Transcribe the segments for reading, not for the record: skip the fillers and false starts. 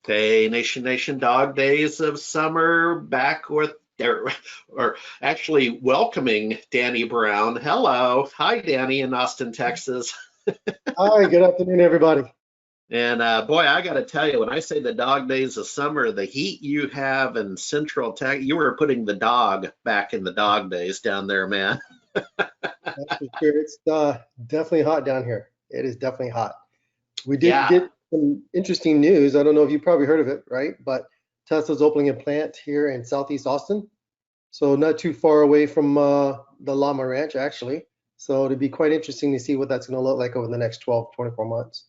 Hey, Nation, dog days of summer back with there, or actually welcoming Danny Brown. Hello. Hi, Danny in Austin, Texas. Hi, good afternoon, everybody. And boy, I got to tell you, when I say the dog days of summer, the heat you have in Central Texas, you were putting the dog back in the dog days down there, man. That's for sure. It's definitely hot down here. It is definitely hot. We did Yeah. get some interesting news. I don't know if you probably heard of it, right? But Tesla's opening a plant here in Southeast Austin, so not too far away from the Llama Ranch, actually. So it'd be quite interesting to see what that's going to look like over the next 12, 24 months.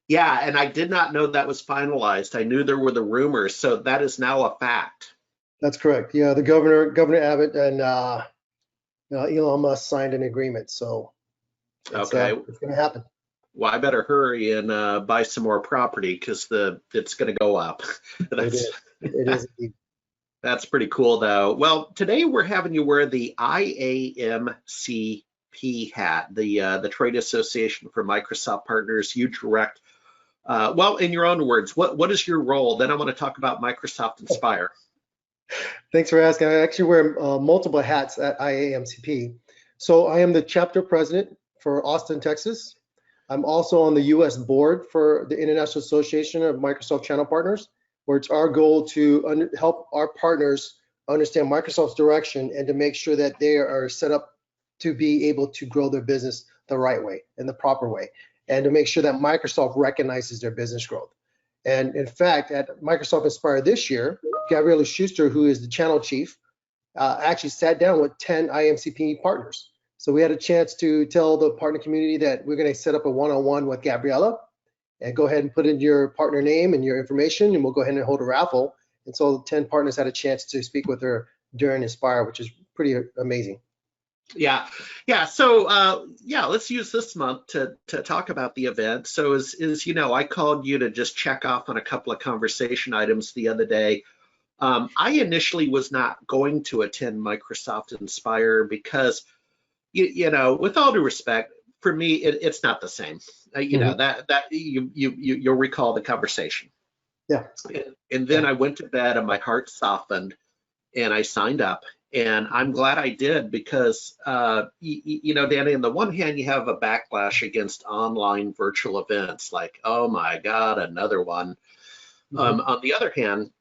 Yeah, and I did not know that was finalized. I knew there were the rumors, so that is now a fact. That's correct. Yeah, the Governor Abbott and Elon Musk signed an agreement, so Okay. it's going to happen. Well, I better hurry and buy some more property because the it's going to go up. It That's is. It is indeed. that's pretty cool, though. Well, today we're having you wear the IAMCP hat, the Trade Association for Microsoft Partners. You direct. Well, in your own words, what is your role? Then I want to talk about Microsoft Inspire. Thanks for asking. I actually wear multiple hats at IAMCP. So I am the chapter president for Austin, Texas. I'm also on the US board for the International Association of Microsoft Channel Partners, where it's our goal to help our partners understand Microsoft's direction and to make sure that they are set up to be able to grow their business the right way and the proper way, and to make sure that Microsoft recognizes their business growth. And in fact, at Microsoft Inspire this year, Gabriela Schuster, who is the channel chief, actually sat down with 10 IMCP partners. So we had a chance to tell the partner community that we're going to set up a one-on-one with Gabriela and go ahead and put in your partner name and your information, and we'll go ahead and hold a raffle. And so 10 partners had a chance to speak with her during Inspire, which is pretty amazing. Yeah, yeah. So yeah, let's use this month to talk about the event. So as you know, I called you to just check off on a couple of conversation items the other day. I initially was not going to attend Microsoft Inspire because you know, with all due respect, for me, it's not the same. You know Mhm. that you'll recall the conversation. Yeah. And then I went to bed and my heart softened and I signed up. And I'm glad I did because, you know, Danny, on the one hand, you have a backlash against online virtual events like, oh my God, another one. Mhm. On the other hand,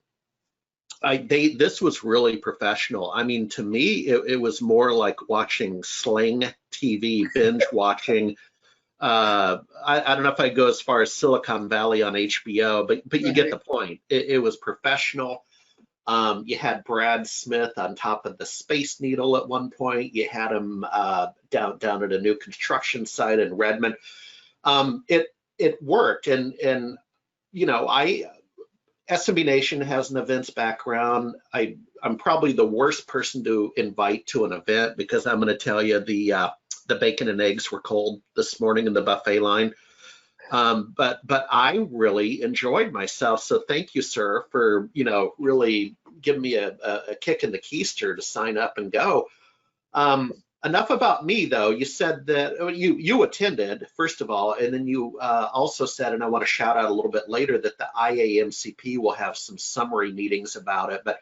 this was really professional. I mean, to me, it was more like watching Sling TV, binge watching. I don't know if I go as far as Silicon Valley on HBO, but you get the point. It was professional. You had Brad Smith on top of the Space Needle at one point. You had him down at a new construction site in Redmond. It worked, and you know, SMB Nation has an events background. I'm probably the worst person to invite to an event because I'm going to tell you the bacon and eggs were cold this morning in the buffet line. But I really enjoyed myself. So thank you, sir, for really giving me a kick in the keister to sign up and go. Enough about me, though. You said that you attended, first of all, and then you also said, and I want to shout out a little bit later, that the IAMCP will have some summary meetings about it. But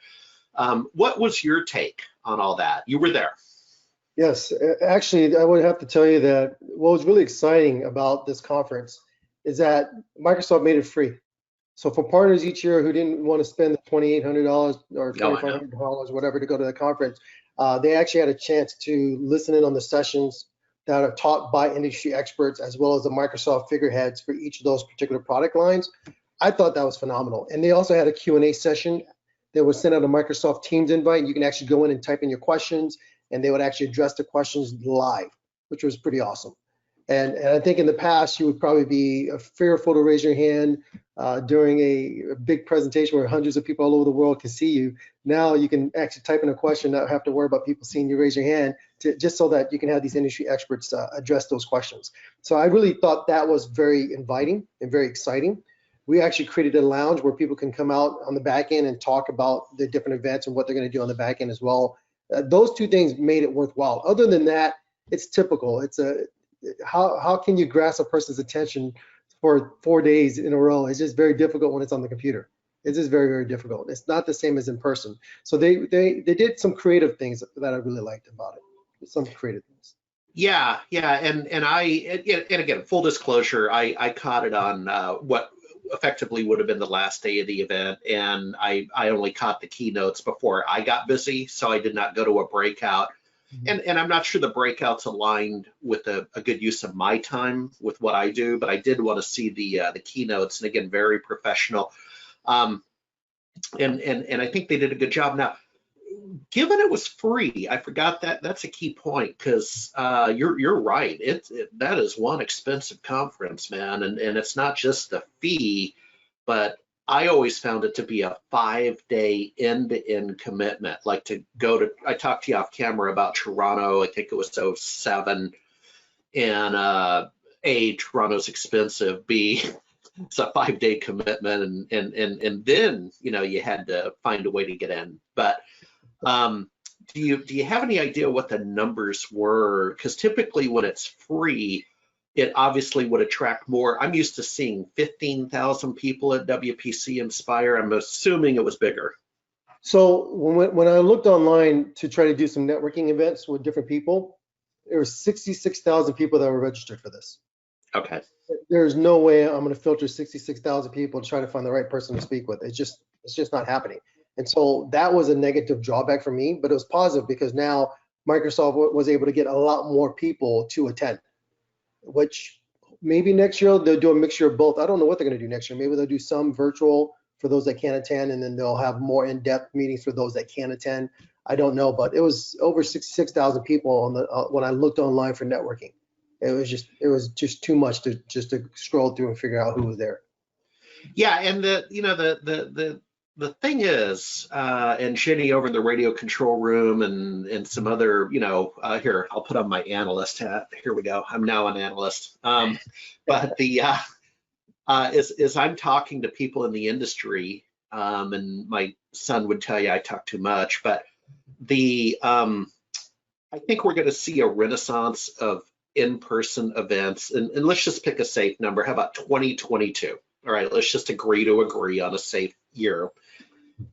what was your take on all that? You were there. Yes, actually, I would have to tell you that what was really exciting about this conference is that Microsoft made it free. So for partners each year who didn't want to spend the $2,800 or Oh, I know. $2,500, whatever, to go to the conference, they actually had a chance to listen in on the sessions that are taught by industry experts as well as the Microsoft figureheads for each of those particular product lines. I thought that was phenomenal. And they also had a Q&A session that was sent out a Microsoft Teams invite. You can actually go in and type in your questions, and they would actually address the questions live, which was pretty awesome. And I think in the past, you would probably be fearful to raise your hand during a big presentation where hundreds of people all over the world can see you. Now you can actually type in a question, not have to worry about people seeing you raise your hand, just so that you can have these industry experts address those questions. So I really thought that was very inviting and very exciting. We actually created a lounge where people can come out on the back end and talk about the different events and what they're going to do on the back end as well. Those two things made it worthwhile. Other than that, it's typical. It's how can you grasp a person's attention for 4 days in a row? It's just very difficult when it's on the computer. It's just very, very difficult. It's not the same as in person. So they did some creative things that I really liked about it. Some creative things. Yeah, yeah, and again, full disclosure, I caught it on what effectively would have been the last day of the event, and I only caught the keynotes before I got busy, so I did not go to a breakout. And I'm not sure the breakouts aligned with a good use of my time with what I do, but I did want to see the keynotes, and again, very professional. And I think they did a good job. Now, given it was free, I forgot that's a key point, because you're right. That is one expensive conference, man, and it's not just the fee, but I always found it to be a 5-day end-to-end commitment. Like to go to, I talked to you off camera about Toronto. I think it was 07, and A, Toronto's expensive. B, it's a 5-day commitment, and then you had to find a way to get in. But do you have any idea what the numbers were? Because typically when it's free, it obviously would attract more. I'm used to seeing 15,000 people at WPC Inspire. I'm assuming it was bigger. So when I looked online to try to do some networking events with different people, there were 66,000 people that were registered for this. Okay. There's no way I'm going to filter 66,000 people to try to find the right person to speak with. It's just not happening. And so that was a negative drawback for me, but it was positive because now Microsoft was able to get a lot more people to attend, which maybe next year they'll do a mixture of both. I don't know what they're going to do next year. Maybe they'll do some virtual for those that can't attend, and then they'll have more in-depth meetings for those that can attend. I don't know, but it was over 66,000 people on the when I looked online for networking. It was just too much to scroll through and figure out who was there. Yeah, and the thing is, and Jenny over in the radio control room and some other, here, I'll put on my analyst hat. Here we go. I'm now an analyst. But as I'm talking to people in the industry, and my son would tell you I talk too much, but I think we're going to see a renaissance of in-person events, and let's just pick a safe number. How about 2022? All right, let's just agree on a safe year.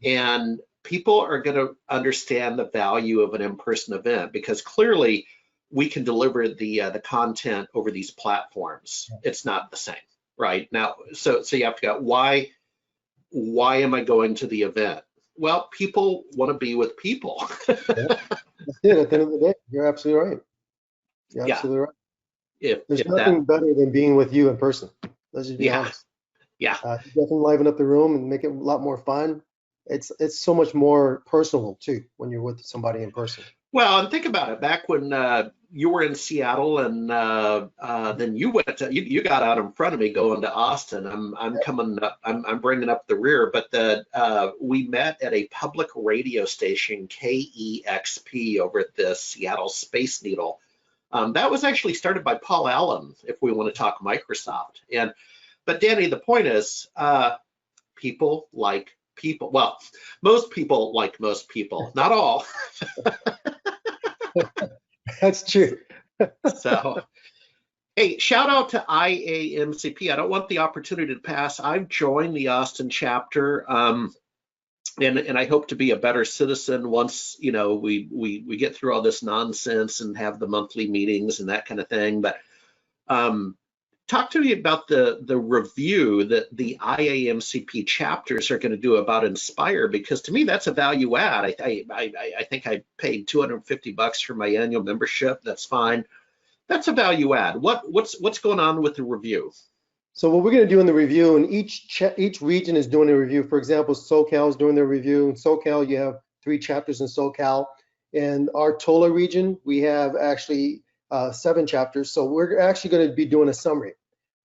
And people are going to understand the value of an in-person event, because clearly we can deliver the content over these platforms. It's not the same, right? Now, so you have to go, why am I going to the event? Well, people want to be with people. Yeah. That's it. At the end of the day, you're absolutely right. You're absolutely right. There's nothing better than being with you in person. Let's just be honest. Yeah. Definitely liven up the room and make it a lot more fun. It's so much more personal too when you're with somebody in person. Well, and think about it. Back when you were in Seattle, and then you went to, you got out in front of me going to Austin. I'm coming up. I'm bringing up the rear. But we met at a public radio station, KEXP, over at the Seattle Space Needle. That was actually started by Paul Allen, if we want to talk Microsoft. But Danny, the point is, people like people. Well, most people like most people, not all. That's true. So, hey, shout out to IAMCP. I don't want the opportunity to pass. I've joined the Austin chapter, and I hope to be a better citizen once we get through all this nonsense and have the monthly meetings and that kind of thing. But talk to me about the review that the IAMCP chapters are going to do about Inspire, because to me that's a value add. I think I paid $250 for my annual membership. That's fine. That's a value add. What's going on with the review? So what we're going to do in the review, and each region is doing a review. For example, SoCal is doing their review. In SoCal, you have 3 chapters in SoCal. In our TOLA region, we have actually 7 chapters. So we're actually going to be doing a summary.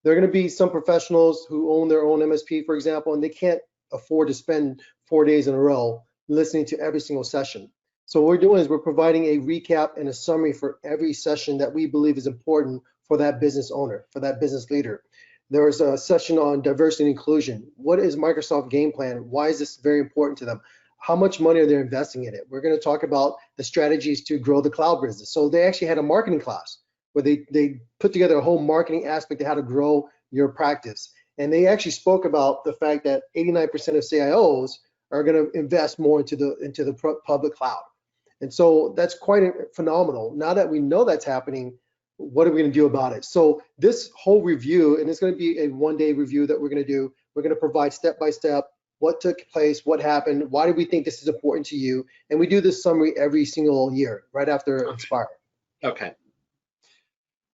There are going to be some professionals who own their own MSP, for example, and they can't afford to spend 4 days in a row listening to every single session. So what we're doing is we're providing a recap and a summary for every session that we believe is important for that business owner, for that business leader. There was a session on diversity and inclusion. What is Microsoft game plan? Why is this very important to them? How much money are they investing in it? We're going to talk about the strategies to grow the cloud business. So they actually had a marketing class where they put together a whole marketing aspect of how to grow your practice. And they actually spoke about the fact that 89% of CIOs are going to invest more into the public cloud. And so that's quite phenomenal. Now that we know that's happening, what are we going to do about it? So this whole review, and it's going to be a one-day review that we're going to do. We're going to provide step-by-step what took place, what happened, why do we think this is important to you? And we do this summary every single year, right after Inspire. Okay.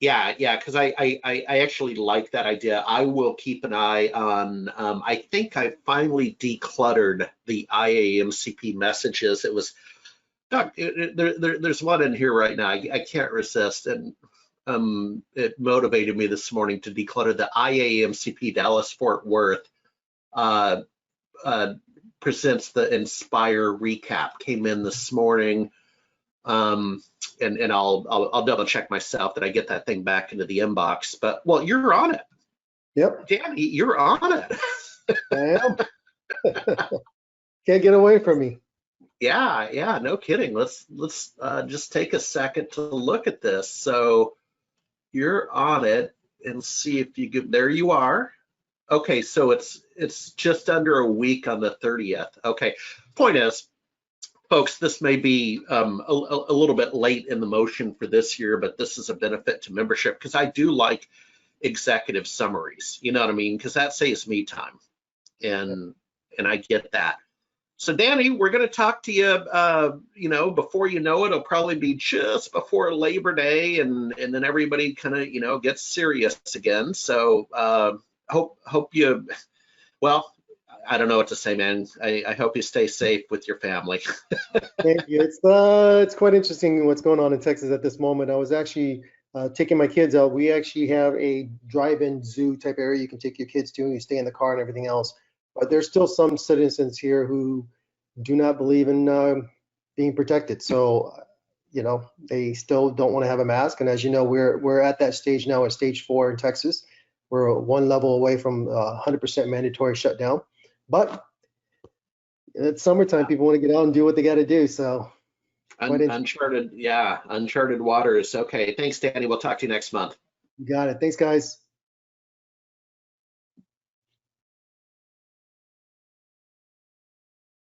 Yeah, because I actually like that idea. I will keep an eye on, I think I finally decluttered the IAMCP messages. It was, Doc, there's one in here right now. I can't resist. And it motivated me this morning to declutter the IAMCP Dallas Fort Worth presents the Inspire recap. Came in this morning. And I'll double check myself that I get that thing back into the inbox. But well, you're on it. Yep. Danny, you're on it. I am. Can't get away from me. Yeah, no kidding. Let's just take a second to look at this. So you're on it and see if you get, there you are. Okay, so it's just under a week on the 30th. Okay, point is, folks, this may be a little bit late in the motion for this year, but this is a benefit to membership because I do like executive summaries. You know what I mean? Because that saves me time, and I get that. So Danny, we're going to talk to you. Before you know it, it'll probably be just before Labor Day, and then everybody kind of gets serious again. So hope you. Well, I don't know what to say, man. I hope you stay safe with your family. Thank you. It's quite interesting what's going on in Texas at this moment. I was actually taking my kids out. We actually have a drive-in zoo type area you can take your kids to, and you stay in the car and everything else. But there's still some citizens here who do not believe in being protected. So, they still don't want to have a mask. And as you know, we're at that stage now at stage 4 in Texas. We're one level away from 100% mandatory shutdown. But it's summertime. People want to get out and do what they got to do. So uncharted waters. Okay, thanks, Danny. We'll talk to you next month. You got it. Thanks, guys.